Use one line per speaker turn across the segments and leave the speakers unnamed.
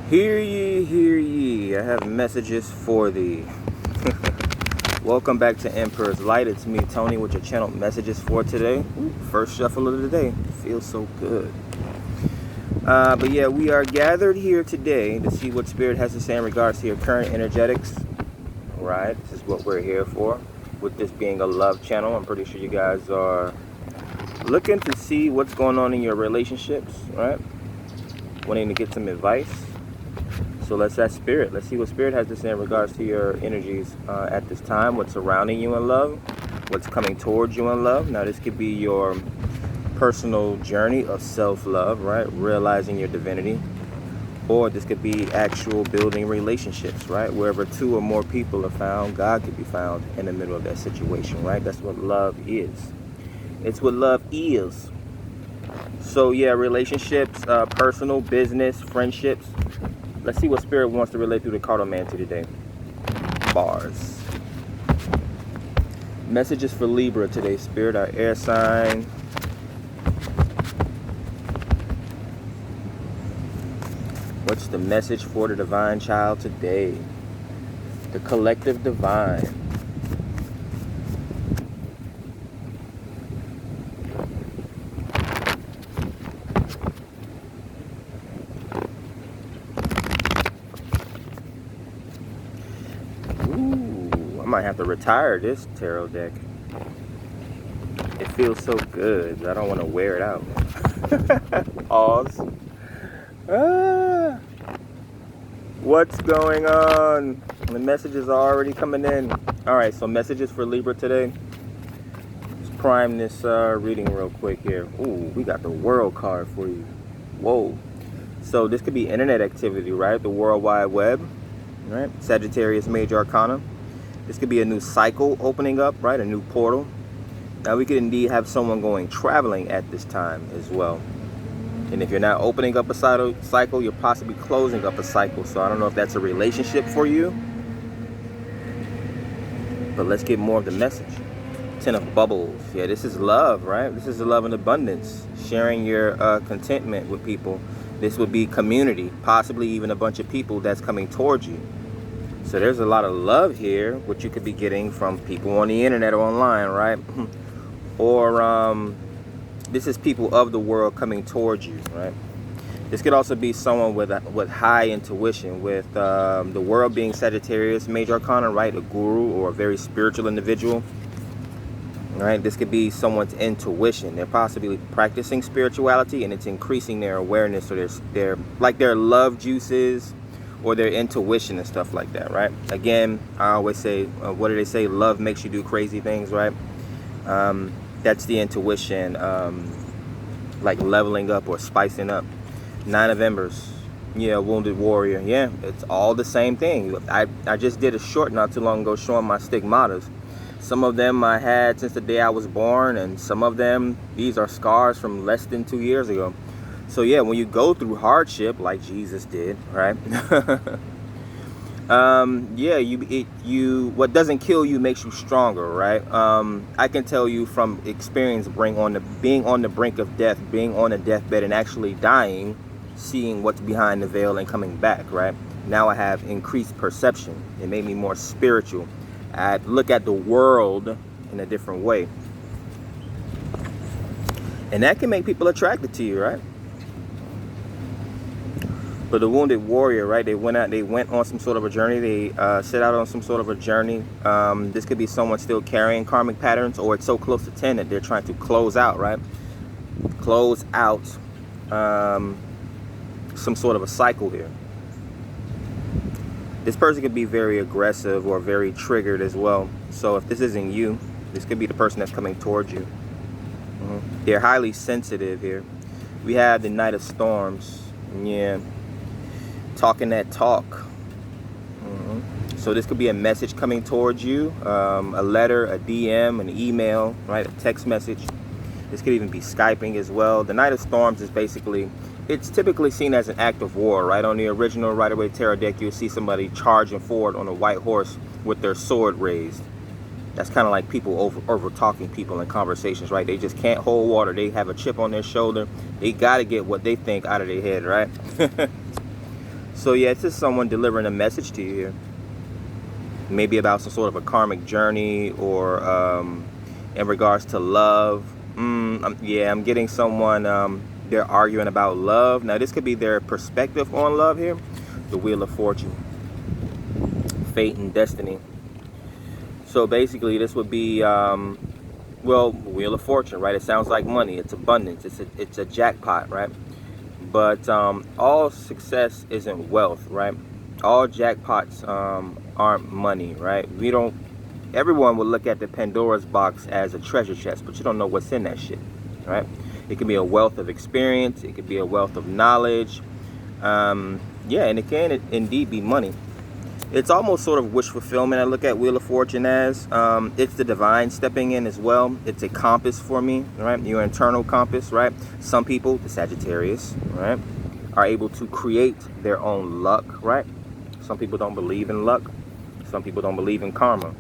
Hear ye, hear ye, I have messages for thee. Welcome back to Emperor's Light. It's me, Tony, with your channel messages for today. First shuffle of the day. Feels so good. But yeah, we are gathered here today to see what Spirit has to say in regards to your current energetics. Right, this is what we're here for. With this being a love channel, I'm pretty sure you guys are looking to see what's going on in your relationships, right? Wanting to get some advice. So let's ask Spirit. Let's see what Spirit has to say in regards to your energies at this time. What's surrounding you in love. What's coming towards you in love. Now this could be your personal journey of self-love, right? Realizing your divinity. Or this could be actual building relationships, right? Wherever two or more people are found, God could be found in the middle of that situation, right? That's what love is. It's what love is. So yeah, relationships, personal, business, friendships. Let's see what Spirit wants to relate through the cartomancy today. Bars. Messages for Libra today, Spirit, our air sign. What's the message for the divine child today? The collective divine. I might have to retire this tarot deck. It feels so good, but I don't want to wear it out. Pause. What's going on? The messages are already coming in. Alright, so messages for Libra today. Let's prime this reading real quick here. Ooh, we got the World card for you. Whoa. So this could be internet activity, right? The World Wide Web. Right? Sagittarius Major Arcana. This could be a new cycle opening up, right? A new portal. Now we could indeed have someone going traveling at this time as well. And if you're not opening up a cycle, you're possibly closing up a cycle. So I don't know if that's a relationship for you. But let's get more of the message. 10 of Bubbles. Yeah, this is love, right? This is love and abundance. Sharing your contentment with people. This would be community. Possibly even a bunch of people that's coming towards you. So there's a lot of love here, which you could be getting from people on the internet or online, right? Or this is people of the world coming towards you, right? This could also be someone with high intuition, with the world being Sagittarius Major Arcana, right? A guru or a very spiritual individual, right? This could be someone's intuition. They're possibly practicing spirituality and it's increasing their awareness or their love juices or their intuition and stuff like that, right? Again, I always say, what do they say? Love makes you do crazy things, right? That's the intuition, like leveling up or spicing up. 9 of Embers. Yeah, Wounded Warrior. Yeah, it's all the same thing. I just did a short not too long ago showing my stigmatas. Some of them I had since the day I was born, and some of them, these are scars from less than 2 years ago. So yeah, when you go through hardship like Jesus did, right? Yeah, what doesn't kill you makes you stronger, right? I can tell you from experience, being on the brink of death, being on a deathbed and actually dying, seeing what's behind the veil and coming back, right? Now I have increased perception. It made me more spiritual. I look at the world in a different way. And that can make people attracted to you, right? But the Wounded Warrior, right? They went on some sort of a journey. They set out on some sort of a journey. This could be someone still carrying karmic patterns, or it's so close to 10 that they're trying to close out, right? Close out some sort of a cycle here. This person could be very aggressive or very triggered as well. So if this isn't you, this could be the person that's coming towards you. They're highly sensitive here. We have the Knight of Storms. Yeah. Talking that talk. So this could be a message coming towards you, a letter, a DM, an email, right? A text message. This could even be Skyping as well. The Knight of Storms is basically, it's typically seen as an act of war, right? On the original Rider-Waite tarot deck, you'll see somebody charging forward on a white horse with their sword raised. That's kind of like people over talking people in conversations, right? They just can't hold water. They have a chip on their shoulder. They got to get what they think out of their head, right? So yeah, it's just someone delivering a message to you here. Maybe about some sort of a karmic journey, or in regards to love. Yeah, I'm getting someone, they're arguing about love. Now this could be their perspective on love here. The Wheel of Fortune, fate and destiny. So basically this would be, well, Wheel of Fortune, right? It sounds like money. It's abundance. It's a jackpot, right? But all success isn't wealth, right? All jackpots aren't money, right? Everyone will look at the Pandora's box as a treasure chest, but you don't know what's in that shit, right? It can be a wealth of experience. It could be a wealth of knowledge. Yeah, and it can indeed be money. It's almost sort of wish fulfillment. I look at Wheel of Fortune as it's the divine stepping in as well. It's a compass for me, right? Your internal compass, right? Some people, the Sagittarius, right, are able to create their own luck, right? Some people don't believe in luck. Some people don't believe in karma.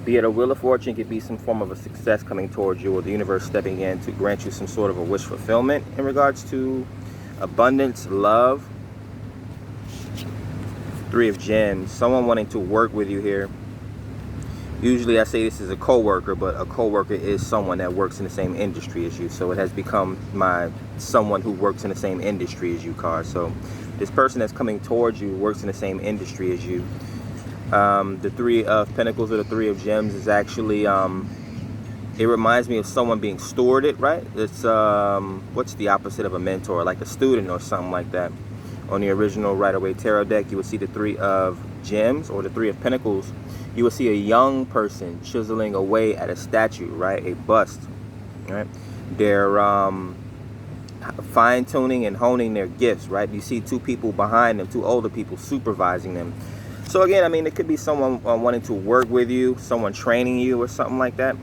Be it a Wheel of Fortune, could be some form of a success coming towards you, or the universe stepping in to grant you some sort of a wish fulfillment in regards to abundance, love. Three of Gems, someone wanting to work with you here. Usually I say this is a co-worker, but a co-worker is someone that works in the same industry as you. So it has become my someone who works in the same industry as you card. So this person that's coming towards you works in the same industry as you. The Three of Pentacles or the Three of Gems is actually, it reminds me of someone being stewarded, right? It's, what's the opposite of a mentor? Like a student or something like that. On the original Rider-Waite Tarot deck, you would see the Three of Gems or the Three of Pentacles. You will see a young person chiseling away at a statue, right? A bust, right? They're fine-tuning and honing their gifts, right? You see two people behind them, two older people supervising them. So again, I mean, it could be someone wanting to work with you, someone training you or something like that.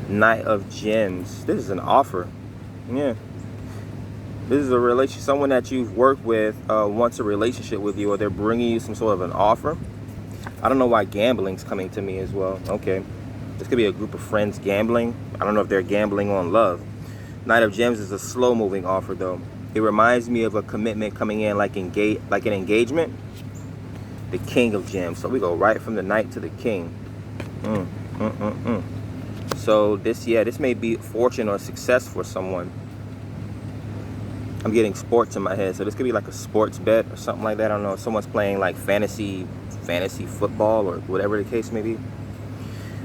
Knight of Gems. This is an offer. Yeah. This is a relationship. Someone that you've worked with wants a relationship with you, or they're bringing you some sort of an offer. I don't know why gambling's coming to me as well. Okay. This could be a group of friends gambling. I don't know if they're gambling on love. Knight of Gems is a slow-moving offer, though. It reminds me of a commitment coming in like an engagement. The King of Gems. So we go right from the Knight to the King. So this may be fortune or success for someone. I'm getting sports in my head, so this could be like a sports bet or something like that. I don't know. Someone's playing like fantasy football or whatever the case may be.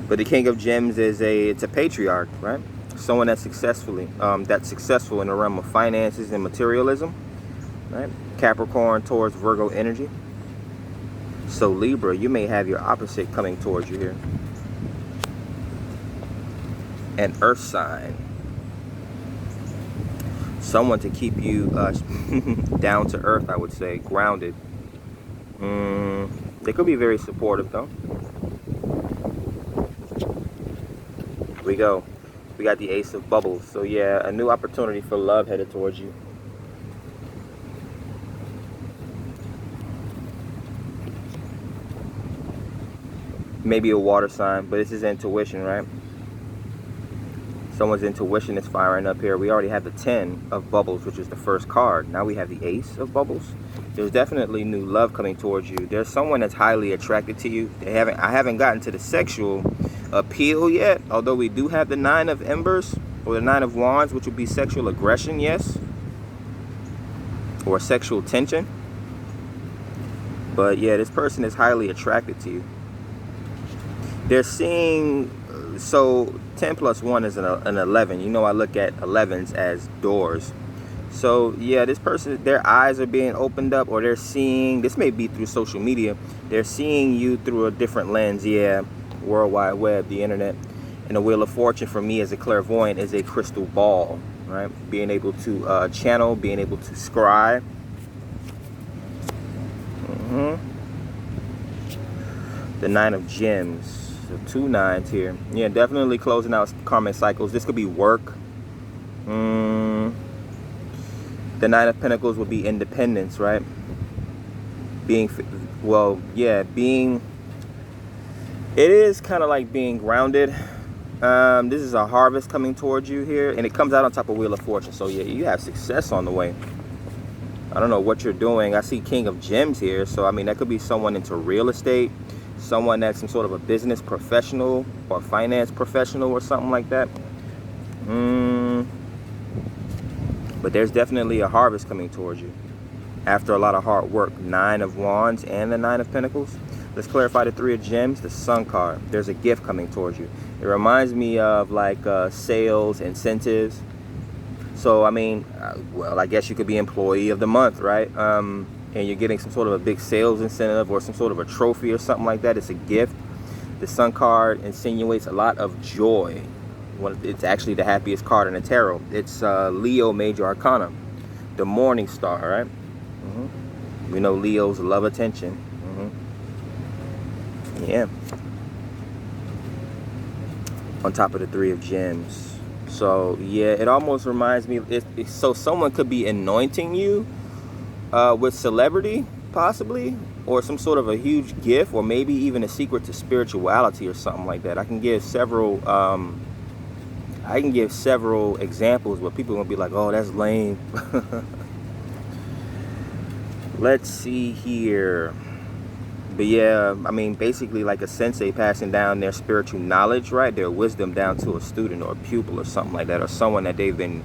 But the King of Gems is it's a patriarch, right? Someone that's successful in the realm of finances and materialism, right? Capricorn towards Virgo energy. So Libra, you may have your opposite coming towards you here. An earth sign. Someone to keep you down to earth, I would say, grounded. They could be very supportive, though. Here we go. We got the Ace of Bubbles. So yeah, a new opportunity for love headed towards you. Maybe a water sign, but this is intuition, right? Someone's intuition is firing up here. We already have the 10 of Bubbles, which is the first card. Now we have the Ace of Bubbles. There's definitely new love coming towards you. There's someone that's highly attracted to you. I haven't gotten to the sexual appeal yet, although we do have the 9 of Embers or the 9 of Wands, which would be sexual aggression, yes, or sexual tension. But yeah, this person is highly attracted to you. They're seeing, so 10 plus 1 is an 11. You know, I look at 11s as doors. So yeah, this person, their eyes are being opened up, or they're seeing, this may be through social media, they're seeing you through a different lens. Yeah, World Wide Web, the internet. And the Wheel of Fortune for me as a clairvoyant is a crystal ball, right? Being able to channel, being able to scry. The 9 of Gems. So 2 9s here. Yeah, definitely closing out karmic cycles. This could be work. The 9 of Pentacles would be independence, right? It is kind of like being grounded, This is a harvest coming towards you here, and it comes out on top of Wheel of Fortune. So yeah, you have success on the way. I don't know what you're doing. I see King of Gems here, so I mean that could be someone into real estate, someone that's some sort of a business professional or finance professional or something like that. But there's definitely a harvest coming towards you after a lot of hard work. 9 of Wands and the 9 of Pentacles. Let's clarify the 3 of Gems, the Sun card. There's a gift coming towards you. It reminds me of like sales, incentives. So, I mean, well, I guess you could be employee of the month, right? And you're getting some sort of a big sales incentive or some sort of a trophy or something like that. It's a gift. The Sun card insinuates a lot of joy. It's actually the happiest card in the tarot. It's Leo Major Arcana, the Morning Star, right? We know Leos love attention. Yeah. On top of the 3 of Gems. So yeah, it almost reminds me. So someone could be anointing you with celebrity, possibly, or some sort of a huge gift, or maybe even a secret to spirituality or something like that. I can give several examples where people are gonna be like, "Oh, that's lame." Let's see here. But yeah, I mean, basically like a sensei passing down their spiritual knowledge, right? Their wisdom down to a student or a pupil or something like that, or someone that they've been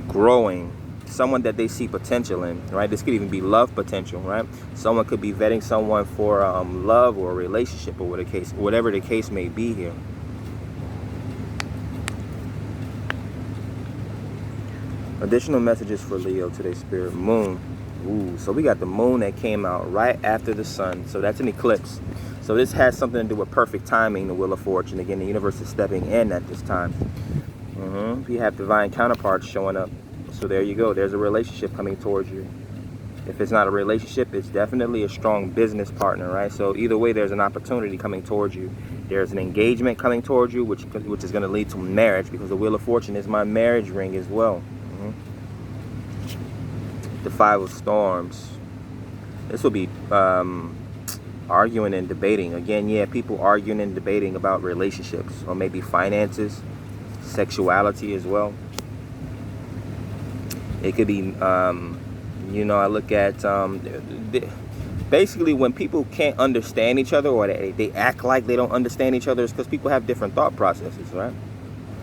growing, someone that they see potential in, right? This could even be love potential, right? Someone could be vetting someone for love or a relationship or whatever the case may be here. Additional messages for Leo today, Spirit. Moon. Ooh, so we got the moon that came out right after the sun. So that's an eclipse. So this has something to do with perfect timing, the Wheel of Fortune. Again, the universe is stepping in at this time. You have divine counterparts showing up. So there you go. There's a relationship coming towards you. If it's not a relationship, it's definitely a strong business partner, right? So either way, there's an opportunity coming towards you. There's an engagement coming towards you, which is going to lead to marriage, because the Wheel of Fortune is my marriage ring as well. The 5 of Storms. This will be arguing and debating. Again, yeah, people arguing and debating about relationships, or maybe finances, sexuality as well. It could be, I look at, basically when people can't understand each other, or they act like they don't understand each other, it's because people have different thought processes, right?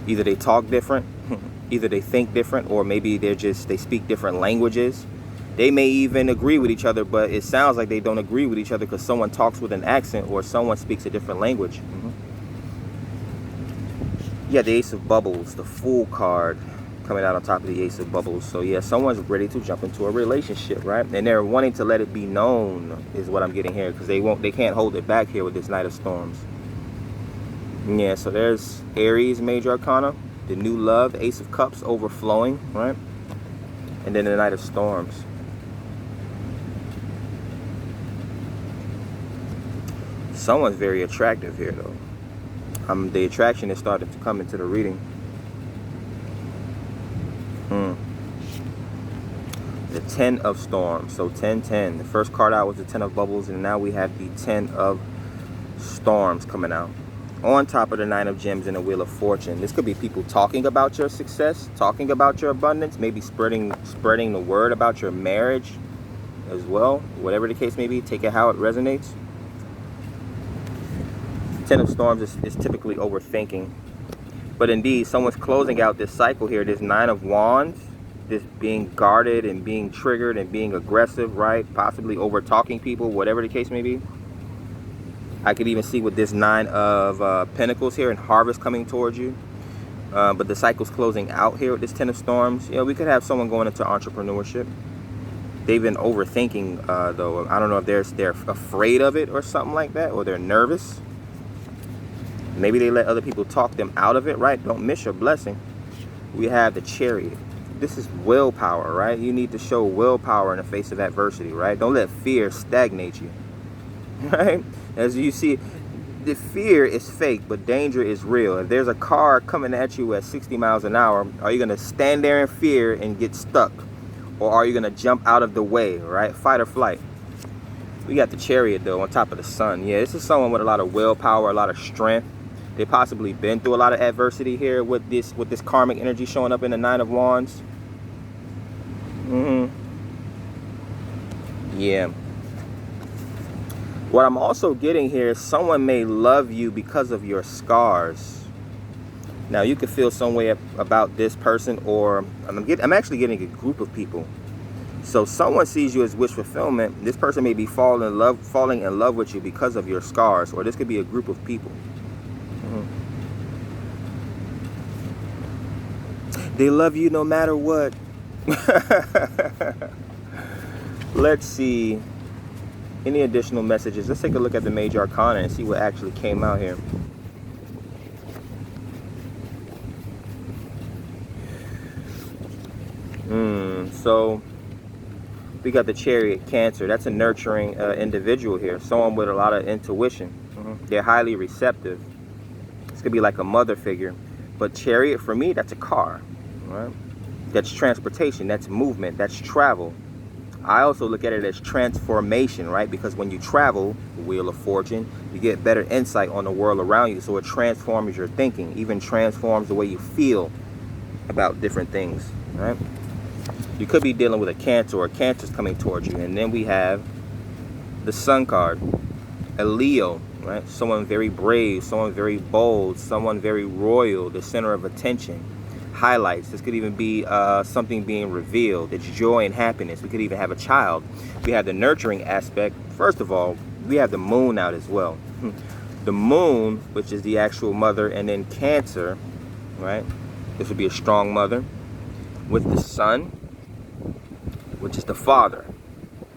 Either they talk different, either they think different, or maybe they speak different languages. They may even agree with each other, but it sounds like they don't agree with each other because someone talks with an accent or someone speaks a different language. Yeah, the Ace of Bubbles, the Fool card coming out on top of the Ace of Bubbles. So yeah, someone's ready to jump into a relationship, right? And they're wanting to let it be known is what I'm getting here, because they can't hold it back here with this Knight of Storms. Yeah, so there's Aries Major Arcana, the New Love, the Ace of Cups overflowing, right? And then the Knight of Storms. Someone's very attractive here, though. The attraction is starting to come into the reading. The 10 of Storms. So 10-10. The first card out was the 10 of Bubbles, and now we have the 10 of Storms coming out. On top of the 9 of Gems and the Wheel of Fortune. This could be people talking about your success, talking about your abundance, maybe spreading the word about your marriage as well. Whatever the case may be, take it how it resonates. 10 of Storms is typically overthinking. But indeed, someone's closing out this cycle here. This 9 of Wands, this being guarded and being triggered and being aggressive, right? Possibly over talking people, whatever the case may be. I could even see with this 9 of Pentacles here and Harvest coming towards you. But the cycle's closing out here with this 10 of Storms. We could have someone going into entrepreneurship. They've been overthinking, though. I don't know if they're afraid of it or something like that, or they're nervous. Maybe they let other people talk them out of it, right? Don't miss your blessing. We have the Chariot. This is willpower, right? You need to show willpower in the face of adversity, right? Don't let fear stagnate you, right? As you see, the fear is fake, but danger is real. If there's a car coming at you at 60 miles an hour, are you going to stand there in fear and get stuck? Or are you going to jump out of the way, right? Fight or flight. We got the Chariot, though, on top of the Sun. Yeah, this is someone with a lot of willpower, a lot of strength. They possibly been through a lot of adversity here with this karmic energy showing up in the Nine of Wands. Yeah. What I'm also getting here is someone may love you because of your scars. Now you could feel some way about this person, or I'm actually getting a group of people. So someone sees you as wish fulfillment. This person may be falling in love with you because of your scars, or this could be a group of people. They love you no matter what. Let's see. Any additional messages? Let's take a look at the Major Arcana and see what actually came out here. So we got the Chariot, Cancer. That's a nurturing individual here. Someone with a lot of intuition. They're highly receptive. This could be like a mother figure. But Chariot, for me, that's a car. Right? That's transportation. That's movement. That's travel. I also look at it as transformation, right? Because when you travel, the Wheel of Fortune, you get better insight on the world around you. So it transforms your thinking, even transforms the way you feel about different things, right? You could be dealing with a Cancer, or Cancer's coming towards you. And then we have the Sun card, a Leo, right? Someone very brave, someone very bold, someone very royal, the center of attention. Highlights. This could even be something being revealed. It's joy and happiness. We could even have a child. We have the nurturing aspect. First of all, we have the Moon out as well. The Moon, which is the actual mother, and then Cancer, right? This would be a strong mother. With the Sun, which is the father.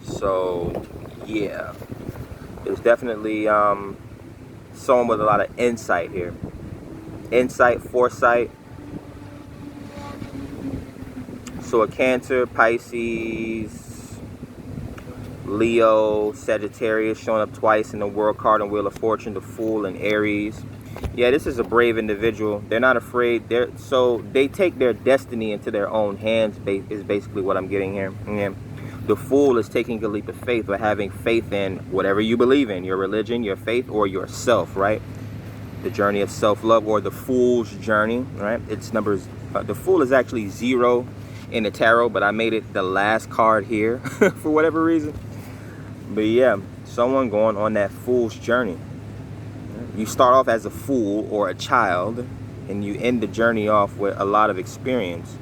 So yeah, there's definitely someone with a lot of insight here. Insight, foresight. So a Cancer, Pisces, Leo, Sagittarius showing up twice in the World card and Wheel of Fortune, the Fool and Aries. Yeah, this is a brave individual. They're not afraid. So they take their destiny into their own hands, is basically what I'm getting here. Yeah. The Fool is taking a leap of faith, or having faith in whatever you believe in, your religion, your faith, or yourself, right? The journey of self-love, or the Fool's journey, right? It's numbers. The Fool is actually 0 in the tarot, but I made it the last card here for whatever reason. But yeah, someone going on that Fool's journey. You start off as a fool or a child, and you end the journey off with a lot of experience.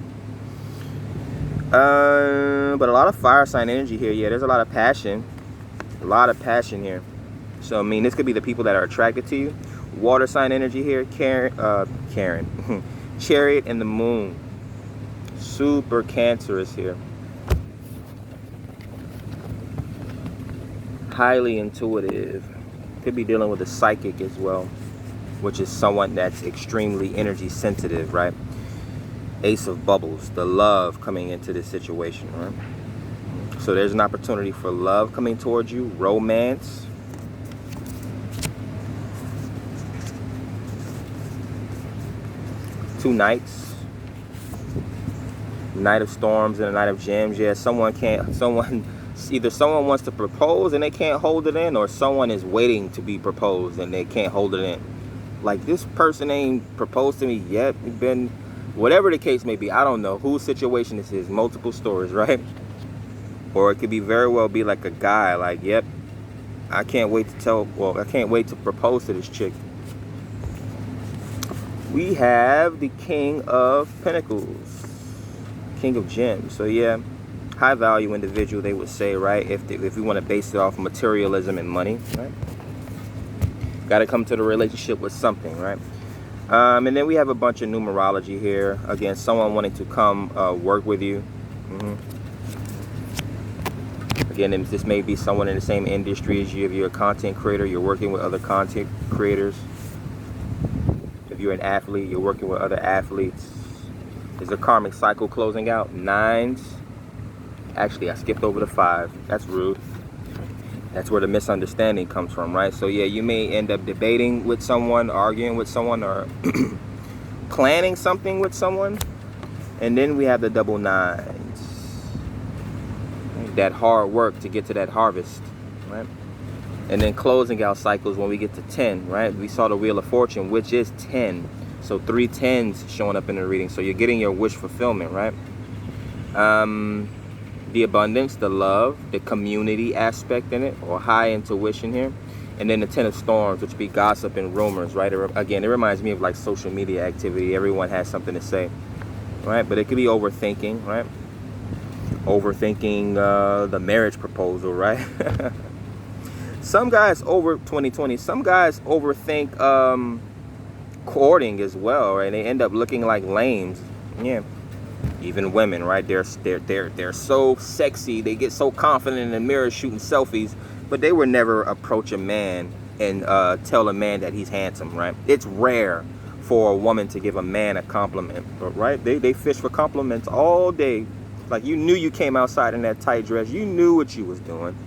But a lot of fire sign energy here. Yeah, there's a lot of passion. A lot of passion here. So, I mean, this could be the people that are attracted to you. Water sign energy here. Karen. Chariot and the Moon. Super cancerous here. Highly intuitive. Could be dealing with a psychic as well, which is someone that's extremely energy sensitive, right? Ace of Bubbles, the love coming into this situation, right? So there's an opportunity for love coming towards you, romance. Two Knights. Knight of Storms and a Knight of Gems. Yeah, either someone wants to propose and they can't hold it in, or someone is waiting to be proposed and they can't hold it in. Like, this person ain't proposed to me yet. It's been, whatever the case may be, I don't know whose situation this is. Multiple stories, right? Or it could be very well be like a guy, like, yep, I can't wait to propose to this chick. We have the King of Pentacles, King of Gems. So yeah, high value individual, they would say, right? If we want to base it off materialism and money, right? Got to come to the relationship with something, right? And then we have a bunch of numerology here. Again, someone wanting to come work with you. Again, this may be someone in the same industry as you. If you're a content creator, you're working with other content creators. If you're an athlete, you're working with other athletes. There's a karmic cycle closing out. 9s. Actually, I skipped over the 5. That's rude. That's where the misunderstanding comes from, right? So yeah, you may end up debating with someone, arguing with someone, or planning something with someone. And then we have the double 9s. That hard work to get to that harvest, right? And then closing out cycles when we get to 10, right? We saw the Wheel of Fortune, which is 10. So 3 10s showing up in the reading. So you're getting your wish fulfillment, right? The abundance, the love, the community aspect in it, or high intuition here. And then the 10 of Storms, which be gossip and rumors, right? Again, it reminds me of like social media activity. Everyone has something to say, right? But it could be overthinking, right? Overthinking the marriage proposal, right? Some guys over 2020, some guys overthink courting as well, right? They end up looking like lames. Yeah. Even women, right? They're so sexy. They get so confident in the mirror shooting selfies, but they would never approach a man and tell a man that he's handsome, right? It's rare for a woman to give a man a compliment, right? They fish for compliments all day. Like, you knew you came outside in that tight dress. You knew what you was doing.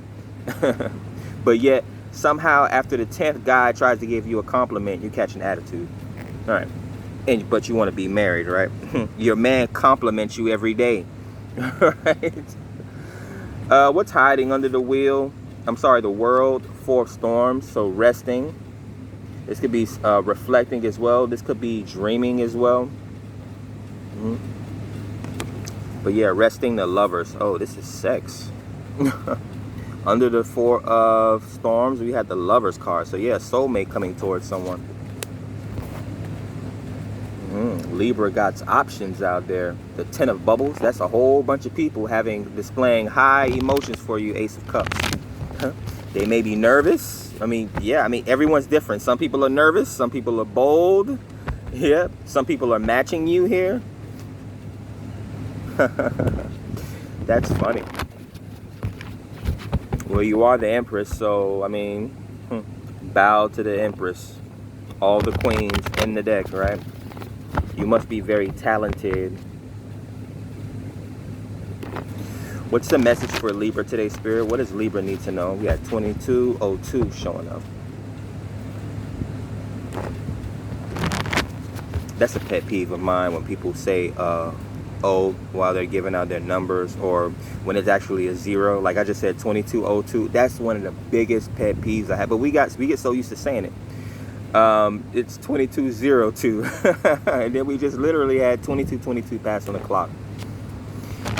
But yet, somehow, after the 10th guy tries to give you a compliment, you catch an attitude. All right. But you want to be married, right? Your man compliments you every day. Right? What's hiding under the wheel? I'm sorry, the world. 4 of Storms. So resting. This could be reflecting as well. This could be dreaming as well. But yeah, resting, the Lovers. Oh, this is sex. Under the 4 of Storms, we had the Lovers card. So yeah, soulmate coming towards someone. Libra got options out there. The 10 of Bubbles, that's a whole bunch of people displaying high emotions for you, Ace of Cups. They may be nervous. Everyone's different. Some people are nervous. Some people are bold. Yeah. Some people are matching you here. That's funny. Well, you are the Empress, so, bow to the Empress. All the queens in the deck, right? You must be very talented. What's the message for Libra today, Spirit? What does Libra need to know? We got 2202 showing up. That's a pet peeve of mine when people say while they're giving out their numbers, or when it's actually a 0. Like I just said, 2202. That's one of the biggest pet peeves I have. But we get so used to saying it. It's 2202. And then we just literally had 2222 pass on the clock.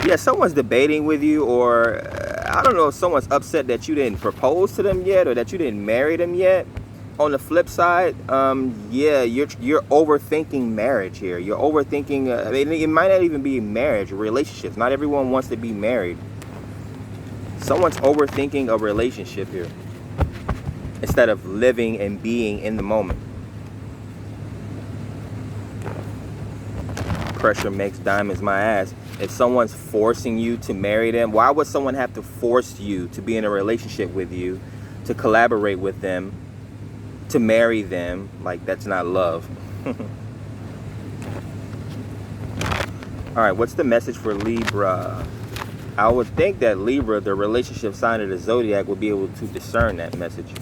Yeah, someone's debating with you, or I don't know if someone's upset that you didn't propose to them yet, or that you didn't marry them yet. On the flip side, yeah, you're overthinking marriage here. You're overthinking, it might not even be marriage, relationships. Not everyone wants to be married. Someone's overthinking a relationship here, instead of living and being in the moment. Pressure makes diamonds, my ass. If someone's forcing you to marry them, why would someone have to force you to be in a relationship with you, to collaborate with them, to marry them? Like, that's not love. All right, what's the message for Libra? I would think that Libra, the relationship sign of the zodiac, will be able to discern that message.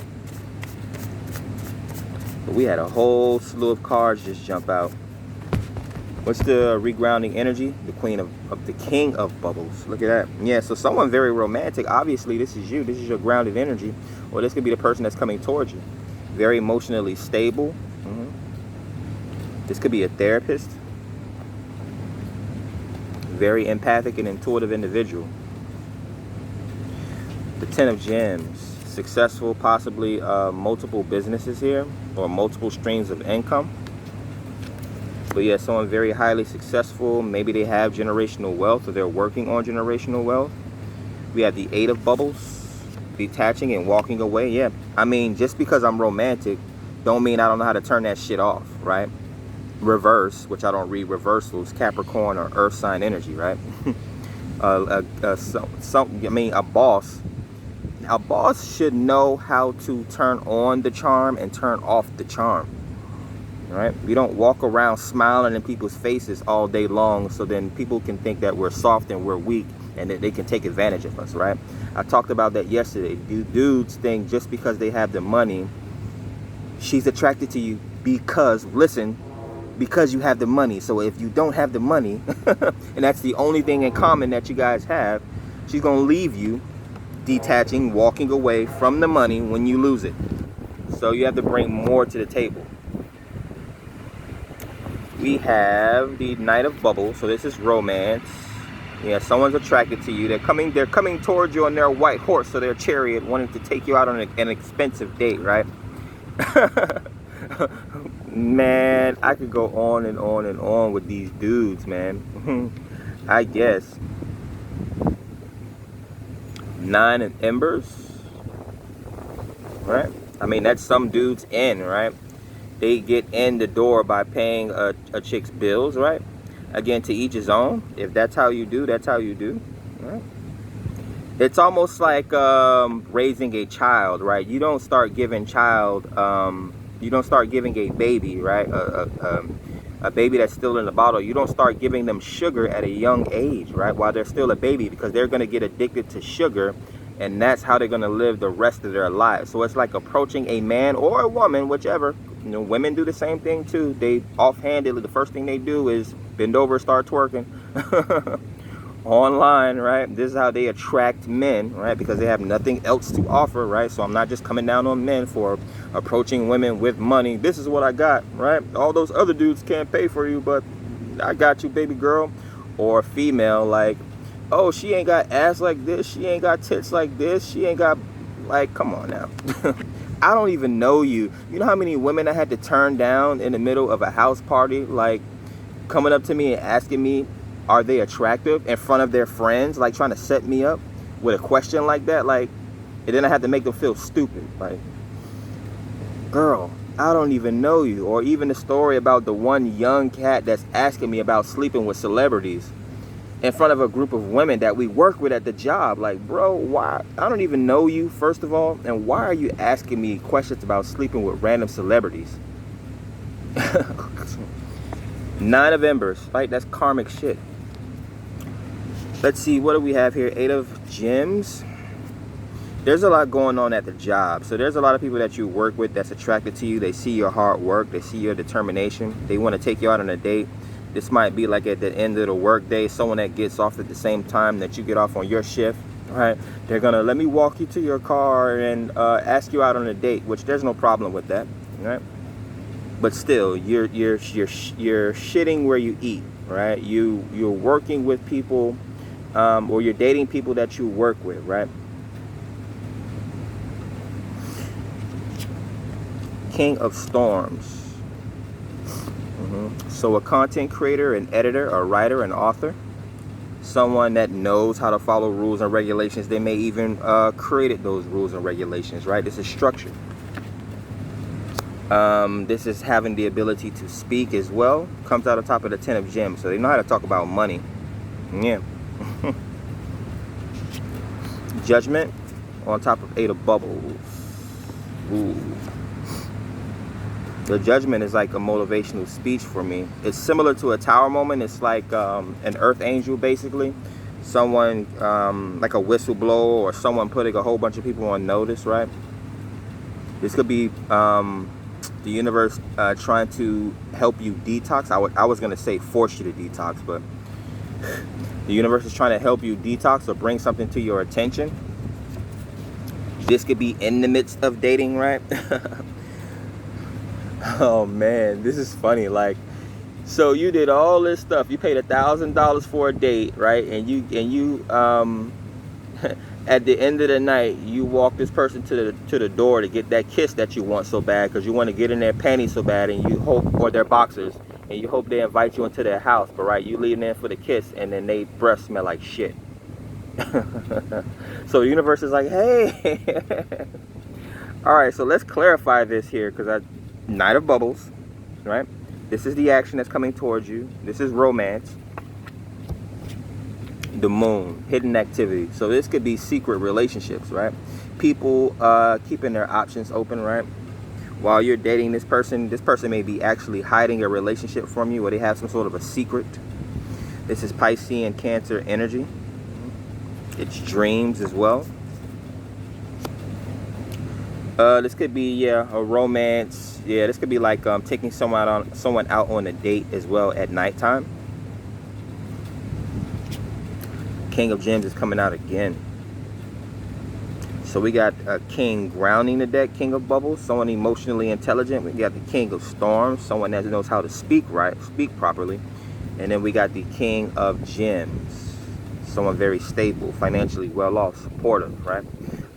But we had a whole slew of cards just jump out. What's the regrounding energy? The the King of Bubbles. Look at that. Yeah, so someone very romantic. Obviously, this is you. This is your grounded energy. Or this could be the person that's coming towards you. Very emotionally stable. This could be a therapist. Very empathic and intuitive individual. The 10 of Gems. Successful, possibly multiple businesses here, or multiple streams of income. But yeah, someone very highly successful. Maybe they have generational wealth, or they're working on generational wealth. We have the 8 of Bubbles, detaching and walking away. Yeah, just because I'm romantic don't mean I don't know how to turn that shit off, right? Reverse, which I don't read reversals, Capricorn or earth sign energy, right? A boss should know how to turn on the charm and turn off the charm, right? We don't walk around smiling in people's faces all day long, so then people can think that we're soft and we're weak, and that they can take advantage of us, right? I talked about that yesterday. Dudes think just because they have the money, she's attracted to you because you have the money. So if you don't have the money, and that's the only thing in common that you guys have, she's gonna leave you detaching, walking away from the money when you lose it. So you have to bring more to the table. We have the Knight of Bubbles. So this is romance. Yeah, someone's attracted to you. They're coming towards you on their white horse or their chariot, wanting to take you out on an expensive date, right? Man, I could go on and on and on with these dudes, man. I guess. 9 of Embers, right? I mean, that's some dude's in, right? They get in the door by paying a chick's bills, right? Again, to each his own. If that's how you do, that's how you do, right? It's almost like raising a child, right? You don't start giving you don't start giving a baby, right? A baby that's still in the bottle. You don't start giving them sugar at a young age, right? While they're still a baby, because they're going to get addicted to sugar, and that's how they're going to live the rest of their lives. So it's like approaching a man or a woman, whichever. You know, women do the same thing too. They offhandedly, the first thing they do is bend over, start twerking. Online, right? This is how they attract men, right? Because they have nothing else to offer, right? So I'm not just coming down on men for approaching women with money. This is what I got, right? All those other dudes can't pay for you, but I got you, baby girl. Or female, like, oh, she ain't got ass like this, she ain't got tits like this, she ain't got, like, come on now. I don't even know you. You know how many women I had to turn down in the middle of a house party, like coming up to me and asking me, are they attractive, in front of their friends, like trying to set me up with a question like that, like, and then I had to make them feel stupid, like, girl, I don't even know you. Or even the story about the one young cat that's asking me about sleeping with celebrities in front of a group of women that we work with at the job. Like, bro, why? I don't even know you, first of all, and why are you asking me questions about sleeping with random celebrities? 9 of Embers, right? That's karmic shit. Let's see, what do we have here? 8 of Gems. There's a lot going on at the job. So there's a lot of people that you work with that's attracted to you. They see your hard work. They see your determination. They want to take you out on a date. This might be like at the end of the work day, someone that gets off at the same time that you get off on your shift, right? They're going to let me walk you to your car and ask you out on a date, which there's no problem with that, right? But still, you're shitting where you eat, right? You're working with people, or you're dating people that you work with, right? King of Storms. So a content creator, an editor, a writer, an author, someone that knows how to follow rules and regulations. They may even created those rules and regulations, right? This is structured. This is having the ability to speak as well. Comes out on top of the 10 of Gems. So they know how to talk about money. Yeah. Judgment on top of 8 of Bubbles. Ooh. The Judgment is like a motivational speech for me. It's similar to a Tower moment. It's like an earth angel, basically. Someone, like a whistleblower, or someone putting a whole bunch of people on notice, right? This could be the universe trying to help you detox. I was going to say force you to detox, but the universe is trying to help you detox or bring something to your attention. This could be in the midst of dating, right? Oh man, this is funny. Like, so you did all this stuff. You paid $1,000 for a date, right? And you at the end of the night, you walk this person to the door to get that kiss that you want so bad, because you want to get in their panties so bad, and you hope, or their boxers, and you hope they invite you into their house. But right, you leave them in for the kiss, and then they breath smell like shit. So the universe is like, hey. All right, so let's clarify this here, because Knight of Bubbles, right? This is the action that's coming towards you. This is romance. The Moon, hidden activity. So this could be secret relationships, right? People keeping their options open, right? While you're dating this person may be actually hiding a relationship from you, or they have some sort of a secret. This is Piscean and Cancer energy. It's dreams as well. This could be a romance. Yeah, this could be like taking someone out on a date as well at nighttime. King of Gems is coming out again. So we got a king grounding the deck, king of bubbles, someone emotionally intelligent. We got the king of storms, someone that knows how to speak properly. And then we got the king of gems, someone very stable, financially well off, supportive, right?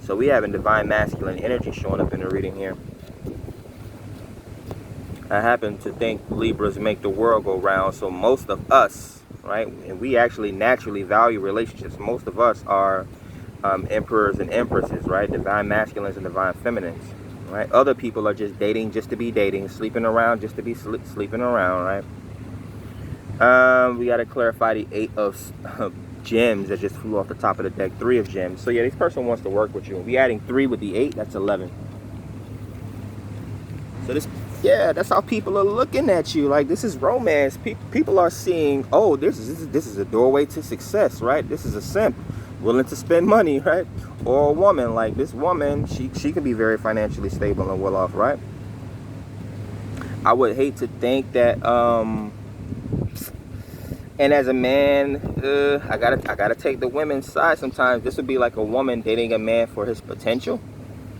So we have a divine masculine energy showing up in the reading here. I happen to think Libras make the world go round, so most of us, right, and we actually naturally value relationships. Most of us are emperors and empresses, right, divine masculines and divine feminines, right? Other people are just dating just to be dating, sleeping around just to be sleeping around, right? We got to clarify the 8 of gems that just flew off the top of the deck, 3 of gems. So yeah, this person wants to work with you. We adding 3 with the 8, that's 11. So this, yeah, that's how people are looking at you. Like, this is romance. People are seeing, oh, this is a doorway to success, right? This is a simp willing to spend money, right? Or a woman, like this woman, she can be very financially stable and well off, right? I would hate to think that and as a man, I gotta take the women's side sometimes. This would be like a woman dating a man for his potential,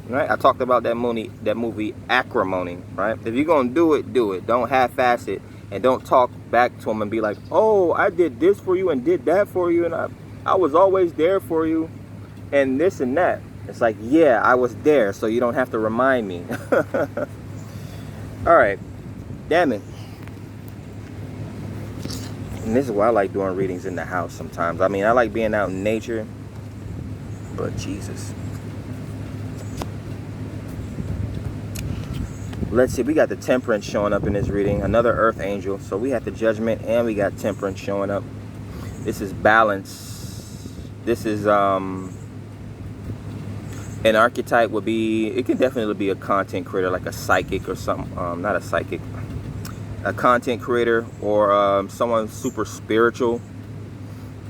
right? I talked about that movie Acrimony, right? If you're gonna do it, do it. Don't half-ass it, and don't talk back to him and be like, oh, I did this for you and did that for you, and I was always there for you, and this and that. It's like, yeah, I was there, so you don't have to remind me. All right, damn it. And this is why I like doing readings in the house sometimes. I mean, I like being out in nature, but Jesus. Let's see, we got the Temperance showing up in this reading, another Earth Angel. So we have the Judgment and we got Temperance showing up. This is balance. This is an archetype would be, it can definitely be a content creator, like a psychic or something. Not a psychic, a content creator, or someone super spiritual.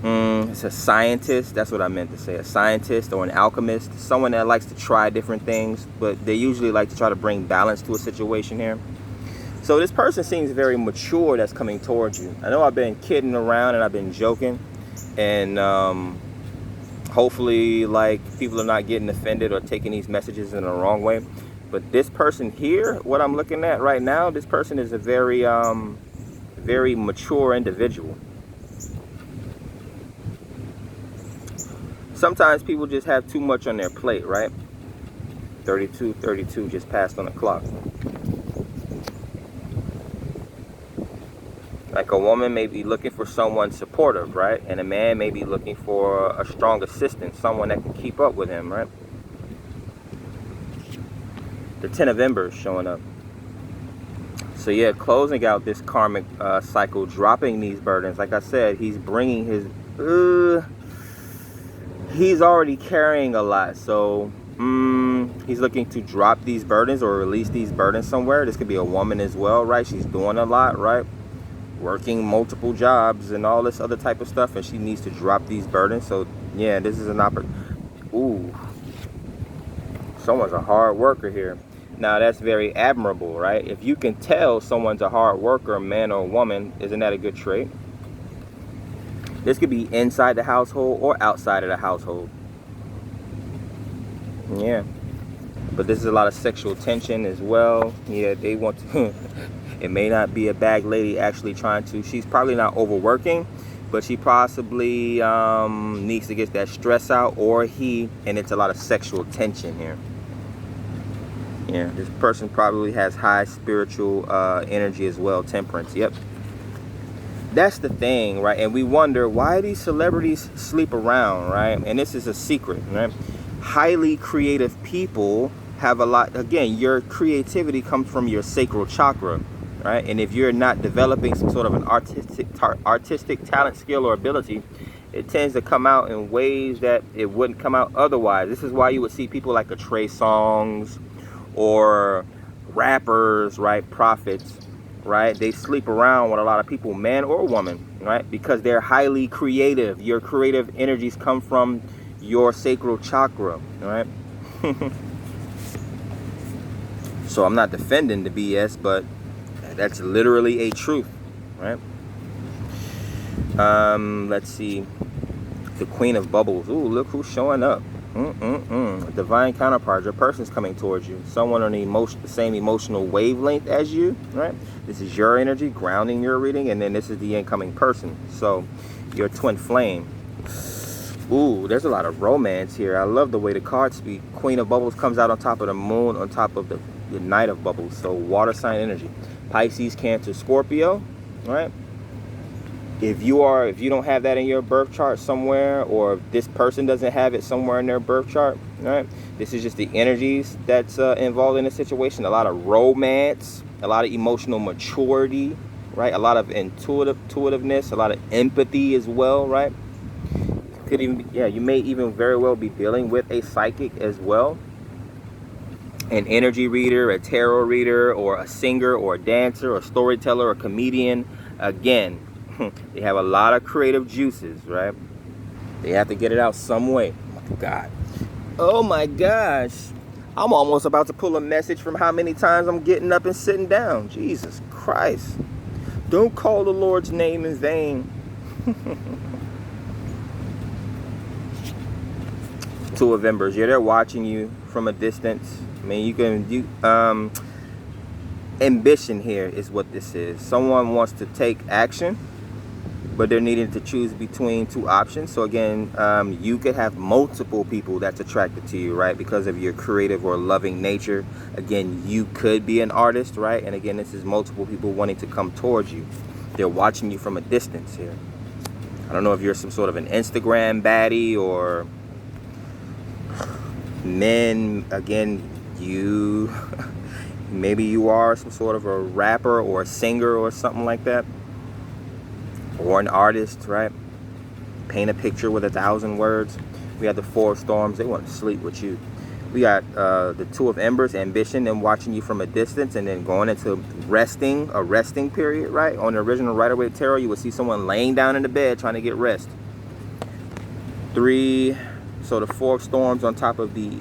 It's a scientist, that's what I meant to say, a scientist or an alchemist, someone that likes to try different things, but they usually like to try to bring balance to a situation here. So this person seems very mature that's coming towards you. I know I've been kidding around and I've been joking, and hopefully, like, people are not getting offended or taking these messages in the wrong way. But this person here, what I'm looking at right now, this person is a very, very mature individual. Sometimes people just have too much on their plate, right? 32 just passed on the clock. Like, a woman may be looking for someone supportive, right? And a man may be looking for a strong assistant, someone that can keep up with him, right? The 10 of Embers showing up. So yeah, closing out this karmic cycle, dropping these burdens. Like I said, he's bringing his... he's already carrying a lot, so he's looking to drop these burdens or release these burdens somewhere. This could be a woman as well, right? She's doing a lot, right? Working multiple jobs and all this other type of stuff, and she needs to drop these burdens. So yeah, this is an opportunity. Ooh, someone's a hard worker here. Now that's very admirable, right? If you can tell someone's a hard worker, man or woman, isn't that a good trait? This could be inside the household or outside of the household. Yeah. But this is a lot of sexual tension as well. Yeah, they want to... It may not be a bag lady actually trying to... She's probably not overworking, but she possibly needs to get that stress out, or he, and it's a lot of sexual tension here. Yeah, this person probably has high spiritual energy as well. Temperance, yep. That's the thing, right? And we wonder, why these celebrities sleep around, right? And this is a secret, right? Highly creative people have a lot. Again, your creativity comes from your sacral chakra, right? And if you're not developing some sort of an artistic talent, skill, or ability, it tends to come out in ways that it wouldn't come out otherwise. This is why you would see people like a Trey Songz or rappers, right? Prophets, right? They sleep around with a lot of people, man or woman, right? Because they're highly creative. Your creative energies come from your sacral chakra, right? So I'm not defending the BS, but that's literally a truth, right? Let's see. The Queen of Bubbles. Ooh, look who's showing up. Divine counterpart. Your person's coming towards you. Someone on the same emotional wavelength as you, right? This is your energy grounding your reading, and then this is the incoming person. So your twin flame. Ooh, there's a lot of romance here. I love the way the cards speak. Queen of Bubbles comes out on top of the moon, on top of the Knight of Bubbles. So water sign energy. Pisces, Cancer, Scorpio, right? If you don't have that in your birth chart somewhere, or if this person doesn't have it somewhere in their birth chart, right? This is just the energies that's involved in the situation. A lot of romance, a lot of emotional maturity, right? A lot of intuitiveness, a lot of empathy as well, right? Could even be, yeah, you may even very well be dealing with a psychic as well, an energy reader, a tarot reader, or a singer, or a dancer, or a storyteller, or a comedian. Again, they have a lot of creative juices, right? They have to get it out some way. Oh my God. Oh my gosh. I'm almost about to pull a message from how many times I'm getting up and sitting down. Jesus Christ. Don't call the Lord's name in vain. Two of Embers. Yeah, they're watching you from a distance. I mean, ambition here is what this is. Someone wants to take action, but they're needing to choose between two options. So again, you could have multiple people that's attracted to you, right? Because of your creative or loving nature. Again, you could be an artist, right? And again, this is multiple people wanting to come towards you. They're watching you from a distance here. I don't know if you're some sort of an Instagram baddie, or men, again, you maybe you are some sort of a rapper or a singer or something like that, or an artist, right? Paint a picture with 1,000 words. We have the Four of Storms. They want to sleep with you. We got the Two of Embers, ambition, and watching you from a distance, and then going into a resting period, right? On the original Rider-Waite Tarot, you would see someone laying down in the bed trying to get rest. So the Four of Storms on top of the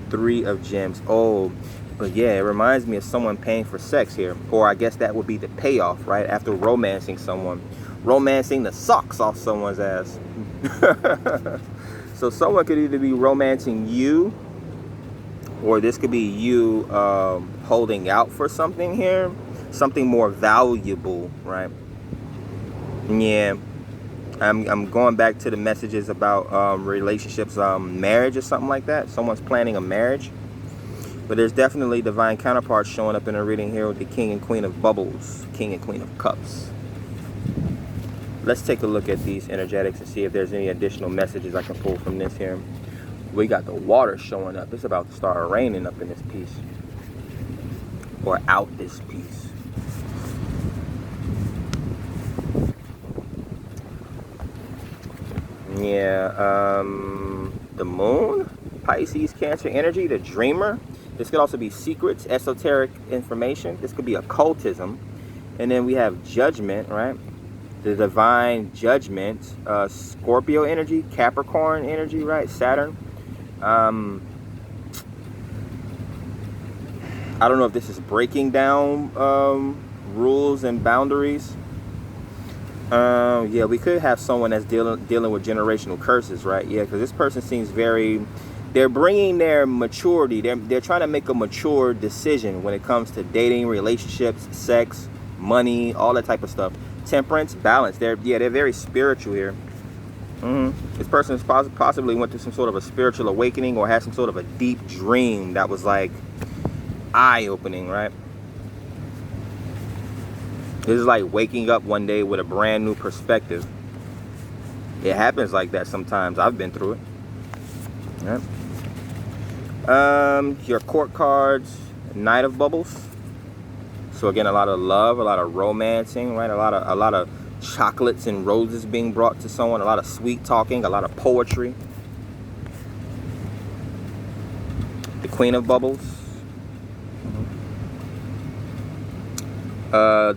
Three of Gems. Oh, but yeah, it reminds me of someone paying for sex here. Or I guess that would be the payoff, right? After romancing someone. Romancing the socks off someone's ass. So someone could either be romancing you, or this could be you holding out for something here. Something more valuable, right? Yeah. I'm going back to the messages about relationships, marriage or something like that. Someone's planning a marriage. But there's definitely divine counterparts showing up in a reading here with the King and Queen of Bubbles, King and Queen of Cups. Let's take a look at these energetics and see if there's any additional messages I can pull from this here. We got the water showing up. It's about to start raining up in this piece. Or out this piece. Yeah, the moon, Pisces, Cancer energy, the dreamer. This could also be secrets, esoteric information. This could be occultism. And then we have judgment, right? The divine judgment, Scorpio energy, Capricorn energy, right? Saturn. I don't know if this is breaking down rules and boundaries. Yeah, we could have someone that's dealing with generational curses, right? Yeah, because this person seems they're bringing their maturity. They're trying to make a mature decision when it comes to dating, relationships, sex, money, all that type of stuff. Temperance, balance. They're very spiritual here. This person has possibly went through some sort of a spiritual awakening, or had some sort of a deep dream that was like eye-opening, right? This is like waking up one day with a brand new perspective. It happens like that sometimes. I've been through it. Yeah. Your court cards, Knight of Bubbles. So again, a lot of love, a lot of romancing, right? A lot of chocolates and roses being brought to someone. A lot of sweet talking, a lot of poetry. The Queen of Bubbles.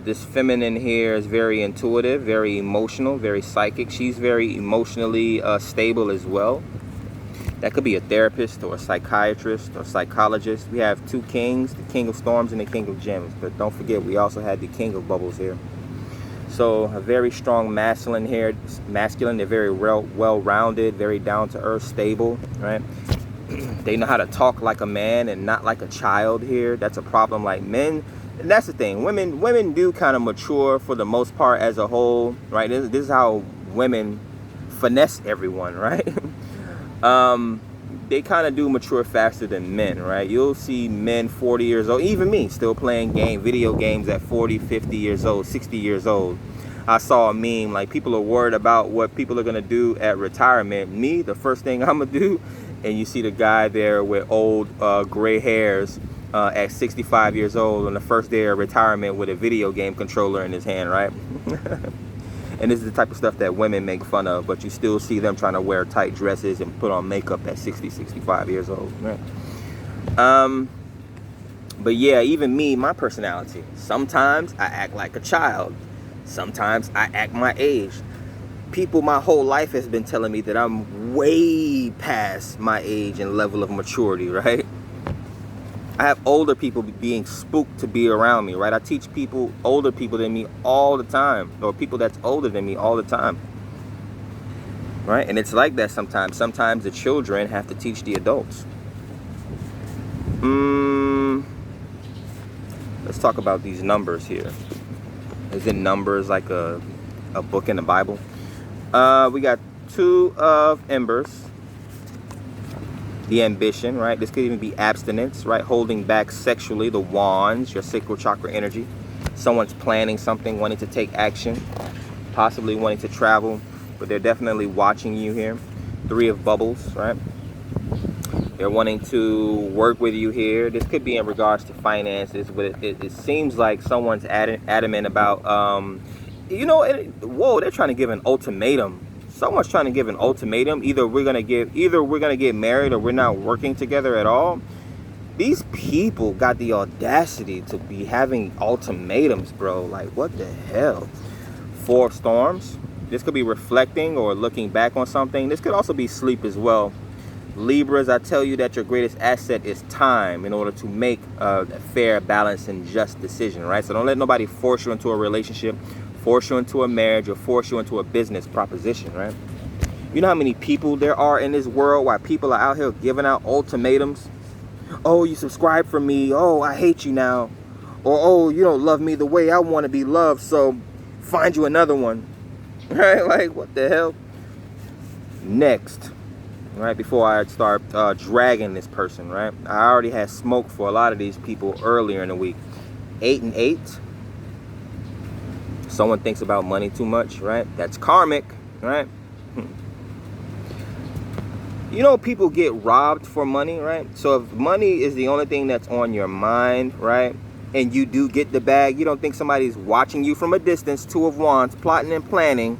This feminine here is very intuitive, very emotional, very psychic. She's very emotionally stable as well. That could be a therapist or a psychiatrist or psychologist. We have two kings, the King of Storms and the King of Gems. But don't forget, we also had the King of Bubbles here. So a very strong masculine here. Masculine, they're very well-rounded, very down-to-earth, stable, right? They know how to talk like a man and not like a child here. That's a problem. Like men, and that's the thing. Women do kind of mature for the most part as a whole, right? This is how women finesse everyone, right? They kind of do mature faster than men, right? You'll see men 40 years old, even me, still playing video games at 40, 50 years old, 60 years old. I saw a meme, like, people are worried about what people are going to do at retirement. Me, the first thing I'm going to do, and you see the guy there with old gray hairs at 65 years old on the first day of retirement with a video game controller in his hand, right? And this is the type of stuff that women make fun of, but you still see them trying to wear tight dresses and put on makeup at 60, 65 years old, right? But yeah, even me, my personality, sometimes I act like a child. Sometimes I act my age. People my whole life has been telling me that I'm way past my age and level of maturity, right? I have older people being spooked to be around me, right? I teach people, older people than me all the time, or people that's older than me all the time, right? And it's like that sometimes. Sometimes the children have to teach the adults. Let's talk about these numbers here. Isn't numbers like a book in the Bible? We got 2 of embers. The ambition, right? This could even be abstinence, right? Holding back sexually, the wands, your sacral chakra energy. Someone's planning something, wanting to take action, possibly wanting to travel, but they're definitely watching you here. 3 of bubbles, right? They're wanting to work with you here. This could be in regards to finances, but it seems like someone's adamant about, whoa, they're trying to give an ultimatum. Someone's trying to give an ultimatum. Either we're gonna get married or we're not working together at all. These people got the audacity to be having ultimatums, bro. Like, what the hell? 4 of storms. This could be reflecting or looking back on something. This could also be sleep as well. Libras, I tell you that your greatest asset is time in order to make a fair, balanced, and just decision, right? So don't let nobody force you into a relationship, force you into a marriage, or force you into a business proposition, right? You know how many people there are in this world while people are out here giving out ultimatums? Oh, you subscribe for me. Oh, I hate you now. Or, oh, you don't love me the way I want to be loved, so find you another one. Right? Like, what the hell? Next, right, before I start dragging this person, right? I already had smoke for a lot of these people earlier in the week. 8 and 8. Someone thinks about money too much, right? That's karmic, right? You know, people get robbed for money, right? So if money is the only thing that's on your mind, right, and you do get the bag, you don't think somebody's watching you from a distance, 2 of wands, plotting and planning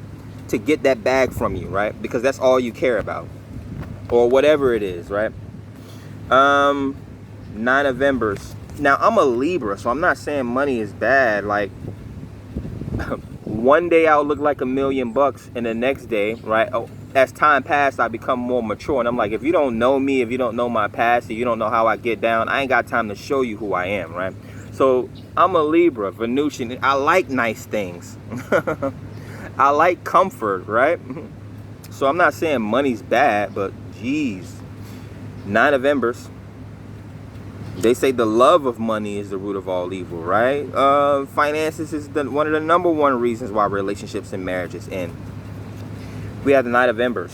to get that bag from you, right? Because that's all you care about, or whatever it is, right? 9 of embers. Now, I'm a Libra, so I'm not saying money is bad. Like, one day I'll look like $1 million, and the next day, right, as time passed, I become more mature. And I'm like, if you don't know me, if you don't know my past, if you don't know how I get down, I ain't got time to show you who I am, right? So I'm a Libra, Venusian. I like nice things. I like comfort, right? So I'm not saying money's bad, but geez. 9 of embers. They say the love of money is the root of all evil, right? Finances is one of the #1 reasons why relationships and marriages end. We have the Knight of Embers.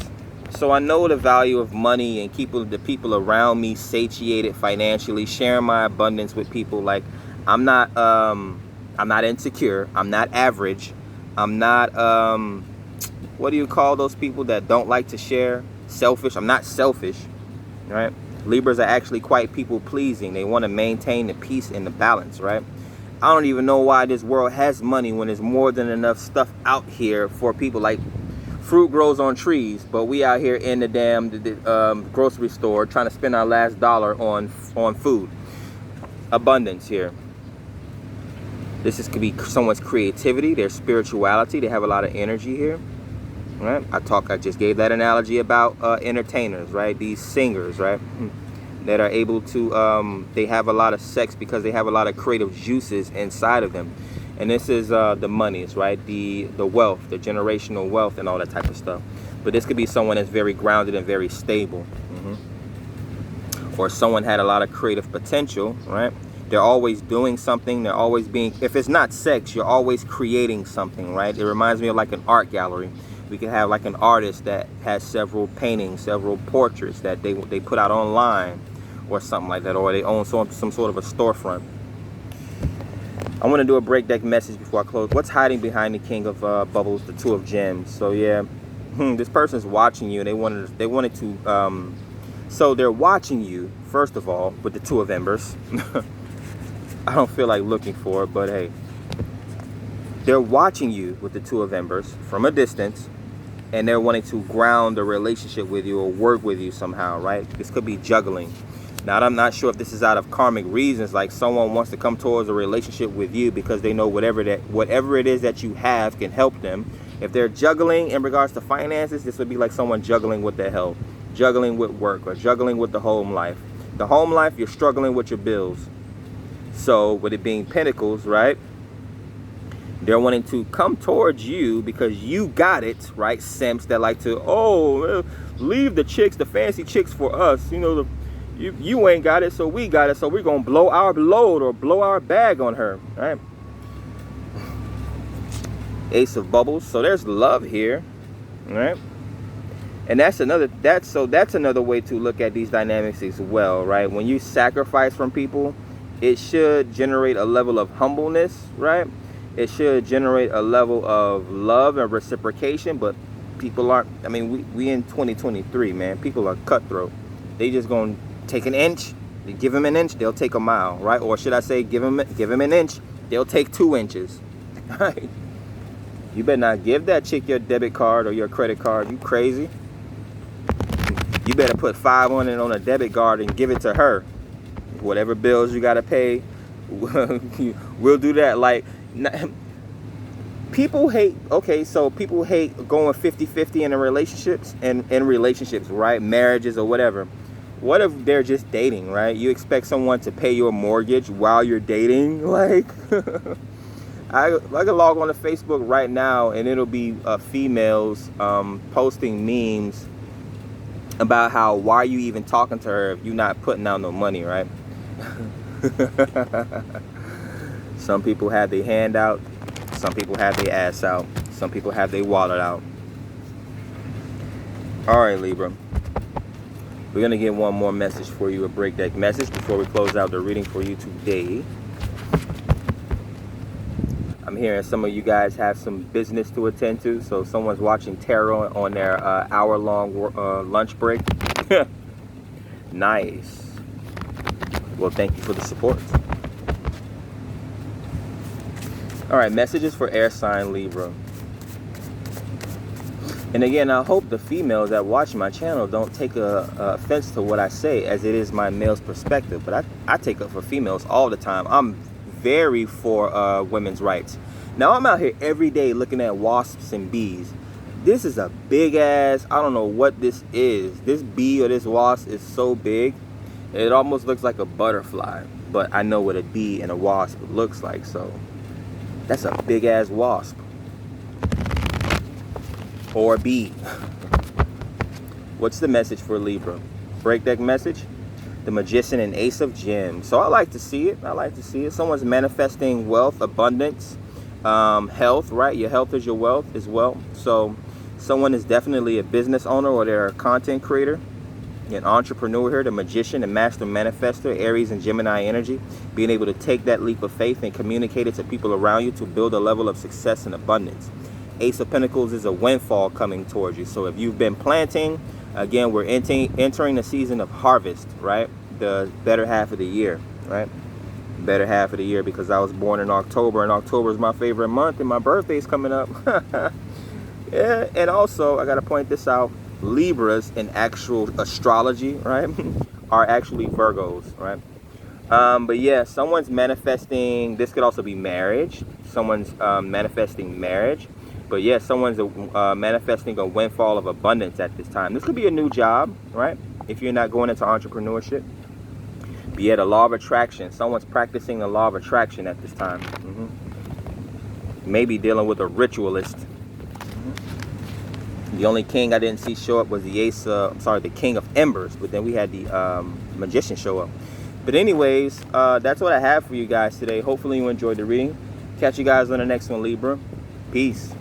So I know the value of money and the people around me satiated financially, sharing my abundance with people. Like, I'm not insecure. I'm not average. I'm not, what do you call those people that don't like to share? Selfish. I'm not selfish, right? Libras are actually quite people-pleasing. They want to maintain the peace and the balance, right? I don't even know why this world has money when there's more than enough stuff out here for people. Like, fruit grows on trees, but we out here in the damn grocery store trying to spend our last dollar on food. Abundance here. This could be someone's creativity, their spirituality. They have a lot of energy here. Right? I just gave that analogy about entertainers, right? These singers, right? That are able to, they have a lot of sex because they have a lot of creative juices inside of them. And this is the monies, right? The wealth, the generational wealth, and all that type of stuff. But this could be someone that's very grounded and very stable. Or someone had a lot of creative potential, right? They're always doing something. They're always being, if it's not sex, you're always creating something, right? It reminds me of like an art gallery. We could have like an artist that has several paintings, several portraits that they put out online or something like that, or they own some sort of a storefront. I want to do a break deck message before I close. What's hiding behind the King of Bubbles, the Two of Gems? So yeah, this person's watching you, and they wanted to. So they're watching you first of all with the Two of Embers. I don't feel like looking for it, but hey, they're watching you with the Two of Embers from a distance, and they're wanting to ground a relationship with you or work with you somehow, right? This could be juggling. Now, I'm not sure if this is out of karmic reasons, like someone wants to come towards a relationship with you because they know whatever it is that you have can help them. If they're juggling in regards to finances, this would be like someone juggling with their health, juggling with work, or juggling with the home life. The home life, you're struggling with your bills. So with it being Pentacles, right? They're wanting to come towards you because you got it, right? Simps that like to, leave the chicks, the fancy chicks for us. You know, you ain't got it, so we got it. So we're going to blow our load or blow our bag on her, right? Ace of Bubbles. So there's love here, right? And that's another way to look at these dynamics as well, right? When you sacrifice from people, it should generate a level of humbleness, right? It should generate a level of love and reciprocation, but people aren't. I mean, we in 2023, man. People are cutthroat. They just gonna take an inch. You give them an inch, they'll take a mile, right? Or should I say, give them an inch, they'll take 2 inches. Right? You better not give that chick your debit card or your credit card. You crazy? You better put 5 on it on a debit card and give it to her. Whatever bills you gotta pay, we'll do that. Like, people hate, so people hate going 50-50 in relationships, right? Marriages or whatever. What if they're just dating, right? You expect someone to pay your mortgage while you're dating? Like, I can log on to Facebook right now and it'll be females posting memes about how, why are you even talking to her if you're not putting out no money, right? Some people have their hand out, some people have their ass out, some people have their wallet out. All right, Libra. We're going to get one more message for you, a break deck message, before we close out the reading for you today. I'm hearing some of you guys have some business to attend to, so someone's watching tarot on their hour-long lunch break. Nice. Well, thank you for the support. All right, messages for air sign Libra. And again, I hope the females that watch my channel don't take offense to what I say, as it is my male's perspective. But I take up for females all the time. I'm very for women's rights. Now, I'm out here every day looking at wasps and bees. This is a big ass, I don't know what this is. This bee or this wasp is so big, it almost looks like a butterfly. But I know what a bee and a wasp looks like, so that's a big ass wasp. Or bee. What's the message for Libra? Break deck message. The Magician and Ace of Gems. So I like to see it. I like to see it. Someone's manifesting wealth, abundance, health, right? Your health is your wealth as well. So someone is definitely a business owner, or they're a content creator, an entrepreneur here. The Magician and Master Manifestor, Aries and Gemini energy. Being able to take that leap of faith and communicate it to people around you to build a level of success and abundance. Ace of Pentacles is a windfall coming towards you. So if you've been planting, again, we're entering the season of harvest, right? The better half of the year, right? Better half of the year, because I was born in October, and October is my favorite month, and my birthday's coming up. Yeah, and also, I got to point this out, Libras in actual astrology, right, are actually Virgos, right? But yeah, someone's manifesting, this could also be marriage. Someone's manifesting marriage. But yeah, someone's manifesting a windfall of abundance at this time. This could be a new job, right? If you're not going into entrepreneurship. But yeah, the law of attraction. Someone's practicing the law of attraction at this time. Maybe dealing with a ritualist. The only king I didn't see show up was the ace, the king of embers, but then we had the magician show up. But anyways, that's what I have for you guys today. Hopefully you enjoyed the reading. Catch you guys on the next one, Libra. Peace.